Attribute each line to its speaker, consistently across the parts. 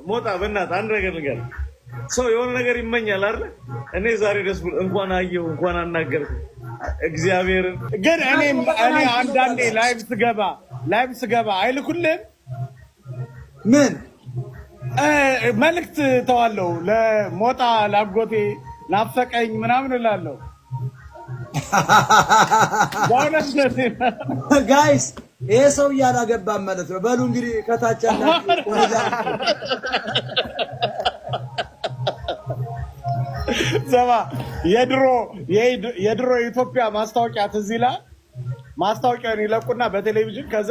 Speaker 1: ሞጣ በእናትህ አንድ ነገር ልንገር። ሰው የሆነ ነገር ይመኛል አይደል? እኔ ዛሬ ደስ ብሎ እንኳን አየሁ እንኳን አናገርኩ እግዚአብሔርን።
Speaker 2: ግን እኔ አንዳንዴ ላይቭ ስገባ አይልኩልህም?
Speaker 3: ምን
Speaker 2: መልእክት ተዋለሁ ለሞጣ ላጎቴ ናፈቀኝ ምናምን እላለሁ።
Speaker 3: ጋይስ ይሄ ሰው ያላገባም ማለት ነው። በሉ እንግዲህ ከታች ያላችሁ
Speaker 2: ሰማ የድሮ የኢትዮጵያ ማስታወቂያ ትዝ ይላል። ማስታወቂያን ይለቁና በቴሌቪዥን ከዛ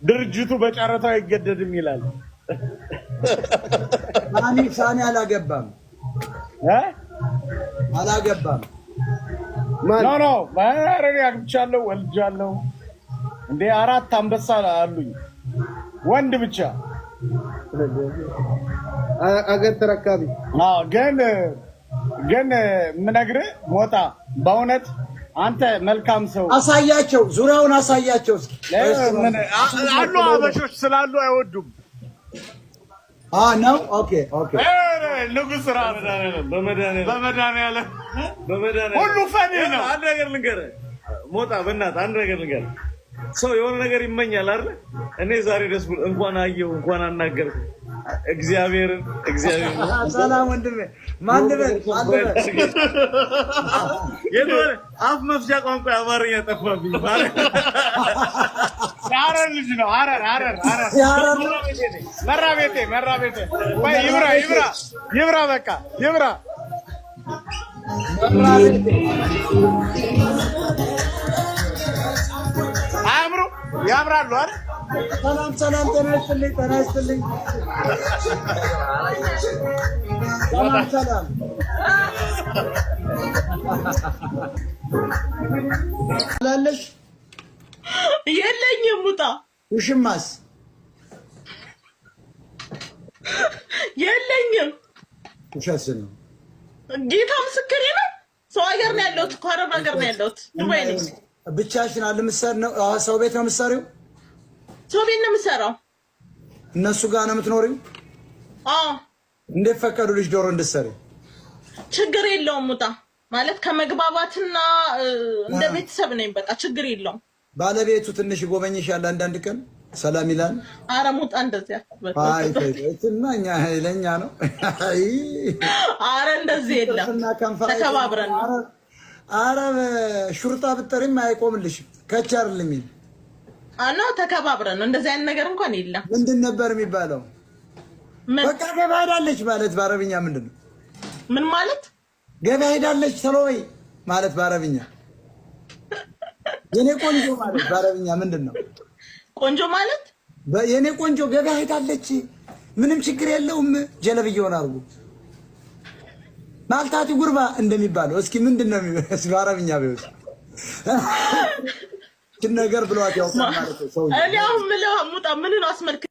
Speaker 2: ድርጅቱ በጨረታው አይገደድም ይላል።
Speaker 3: ሳኒ አላገባም አላገባም
Speaker 2: ኖ ማረሪ አግብቻለሁ ወልጃለሁ። እንዴ 4 አንበሳ አሉኝ ወንድ ብቻ
Speaker 3: አገር ተረካቢ።
Speaker 2: ግን ምነግርህ ሞጣ በእውነት አንተ መልካም ሰው
Speaker 3: አሳያቸው፣ ዙሪያውን አሳያቸው።
Speaker 2: አሉ አበሾች ስላሉ አይወዱም።
Speaker 3: ነው ኦኬ
Speaker 1: ንጉስ ራስ በመድኃኒዓለም
Speaker 2: ሁሉ ፈኒ ነው።
Speaker 1: አንድ ነገር ልንገርህ ሞጣ በእናትህ አንድ ነገር ልንገርህ። ሰው የሆነ ነገር ይመኛል አይደል? እኔ ዛሬ ደስ ብሎ እንኳን አየሁ እንኳን አናገርኩ እግዚአብሔርን።
Speaker 3: ሰላም ወንድሜ ማንደበል
Speaker 1: የዶረ አፍ መፍቻ ቋንቋ አማርኛ ጠፋብኝ ማለት
Speaker 2: ሐረር ልጅ ነው። ሐረር መራቤቴ ወይ ይብራ በቃ ይብራ
Speaker 3: መራቤቴ
Speaker 2: አምሩ ያምራሉ አይደል?
Speaker 3: ሰላም ጤና ይስጥልኝ ሰላም አላለሽ?
Speaker 4: የለኝም። ሙጣ
Speaker 3: ውሽማስ?
Speaker 4: የለኝም።
Speaker 3: ውሸት ነው።
Speaker 4: ጌታ ምስክሬ ነው። ሰው ሀገር ነው ያለሁት፣ አረብ ሀገር ነው ያለሁት። ዱባይ ነኝ።
Speaker 3: ብቻሽን አለ ምሳር ነው? ሰው ቤት ነው የምትሰሪው?
Speaker 4: ሰው ቤት ነው የምሰራው።
Speaker 3: እነሱ ጋር ነው የምትኖሪው? እንዴት ፈቀዱልሽ ዶሮ እንድትሰሪ?
Speaker 4: ችግር የለውም ሙጣ ማለት ከመግባባትና እንደ ቤተሰብ ነኝ። በቃ ችግር የለውም።
Speaker 3: ባለቤቱ ትንሽ ይጎበኝሻል አንዳንድ ቀን ሰላም ይላል።
Speaker 4: አረ ሙጣ እንደዚህ
Speaker 3: እኛ ለኛ ነው።
Speaker 4: አረ እንደዚህ የለም። ተከባብረን ነው።
Speaker 3: አረ ሹርጣ ብትጠሪም አይቆምልሽም። ከቻ አይደለም ይል
Speaker 4: አና ተከባብረን ነው። እንደዚህ አይነት ነገር እንኳን የለም።
Speaker 3: ምንድን ነበር የሚባለው? በቃ ገበያ ሄዳለች ማለት በአረብኛ ምንድን ነው?
Speaker 4: ምን ማለት?
Speaker 3: ገበያ ሄዳለች ተሎይ ማለት በአረብኛ። የኔ ቆንጆ ማለት በአረብኛ ምንድን ነው?
Speaker 4: ቆንጆ ማለት
Speaker 3: የኔ ቆንጆ ገበያ ሄዳለች ምንም ችግር የለውም። ጀለብየውን አርጉ ማልታቲ ጉርባ እንደሚባለው እስኪ ምንድን ነው በአረብኛ ቢወስ ነገር ብሏት ያው ማለት ነው።
Speaker 4: እኔ አሁን ሙጣ ምን ነው አስመልክ